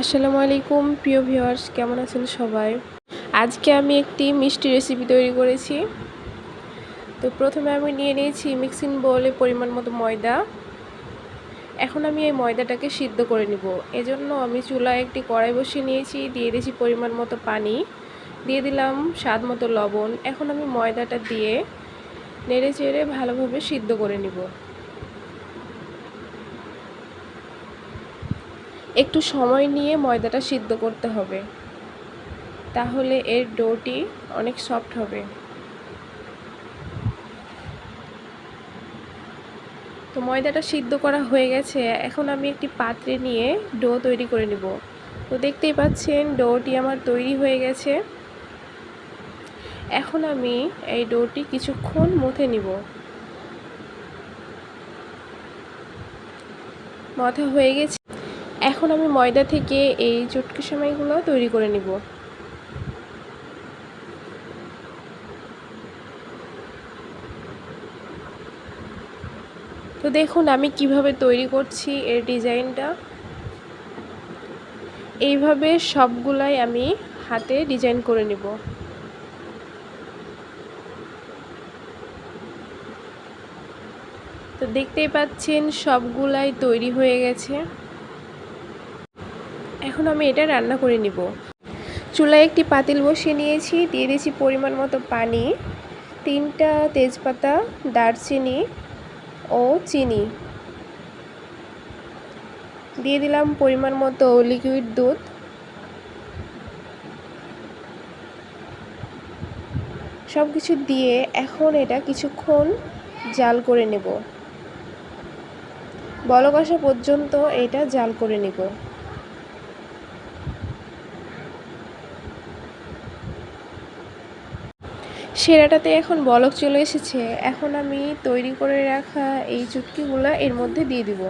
আসসালামু আলাইকুম প্রিয় ভিউয়ার্স, কেমন আছেন সবাই? আজকে আমি একটি মিষ্টি রেসিপি তৈরি করেছি। তো প্রথমে আমি নিয়ে নিয়েছি মিক্সিং বোলে পরিমাণ মতো ময়দা। এখন আমি এই ময়দাটাকে সিদ্ধ করে নিব। এজন্য আমি চুলায় একটি কড়াই বসিয়ে নিয়েছি, দিয়ে দিয়েছি পরিমাণ মতো পানি, দিয়ে দিলাম স্বাদ মতো লবণ। এখন আমি ময়দাটা দিয়ে নেড়ে চেড়ে ভালোভাবে সিদ্ধ করে নিব। একটু সময় নিয়ে ময়দাটা সিদ্ধ করতে হবে, তাহলে এর ডোটি অনেক সফট হবে। তো ময়দাটা সিদ্ধ করা হয়ে গেছে। এখন আমি একটি পাত্রে নিয়ে ডো তৈরি করে নিব। তো দেখতেই পাচ্ছেন ডোটি আমার তৈরি হয়ে গেছে। এখন আমি এই ডোটি কিছুক্ষণ মথে নিব। মথা হয়ে গেছে। এখন আমি ময়দা থেকে এই চটকি সেমাইগুলো তৈরি করে নিব। তো দেখুন আমি কিভাবে তৈরি করছি এর ডিজাইনটা। এইভাবে সবগুলাই আমি হাতে ডিজাইন করে নিব। তো দেখতেই পাচ্ছেন সবগুলাই তৈরি হয়ে গেছে। এখন আমি এটা রান্না করে নিব। চুলায় একটি পাতিল বসিয়ে নিয়েছি, দিয়ে দিয়েছি পরিমাণ মতো পানি, 3টা তেজপাতা, দারচিনি ও চিনি, দিয়ে দিলাম পরিমাণ মতো লিকুইড দুধ। সব কিছু দিয়ে এখন এটা কিছুক্ষণ জাল করে নেব। বলক আসা পর্যন্ত এটা জাল করে নেব। সেরাটাতে এখন বলক চলে এসেছে। এখন আমি তৈরি করে রাখা এই চুটকিগুলো এর মধ্যে দিয়ে দিব।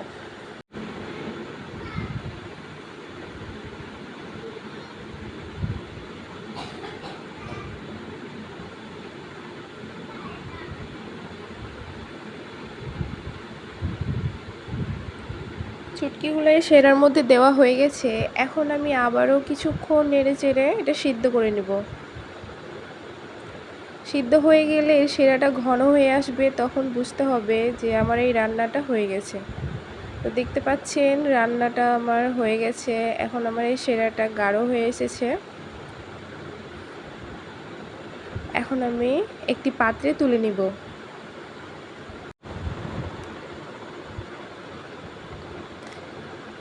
চুটকিগুলো সেরার মধ্যে দেওয়া হয়ে গেছে। এখন আমি আবারও কিছুক্ষণ নেড়ে চেড়ে এটা সিদ্ধ করে নেব। সিদ্ধ হয়ে গেলে সেরাটা ঘন হয়ে আসবে, তখন বুঝতে হবে যে আমার এই রান্নাটা হয়ে গেছে। তো দেখতে পাচ্ছেন রান্নাটা আমার হয়ে গেছে। এখন আমার এই সেরাটা গাঢ় হয়ে এসেছে। এখন আমি একটি পাত্রে তুলে নিব।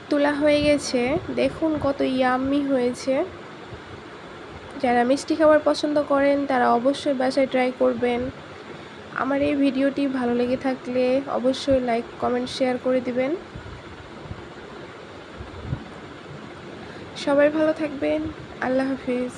তোলা হয়ে গেছে। দেখুন কত ইয়াম্মি হয়েছে। যারা মিষ্টি খাবার পছন্দ করেন তারা অবশ্যই বাসায় ট্রাই করবেন। আমার এই ভিডিওটি ভালো লেগে থাকলে অবশ্যই লাইক, কমেন্ট, শেয়ার করে দিবেন। সবাই ভালো থাকবেন। আল্লাহ হাফিজ।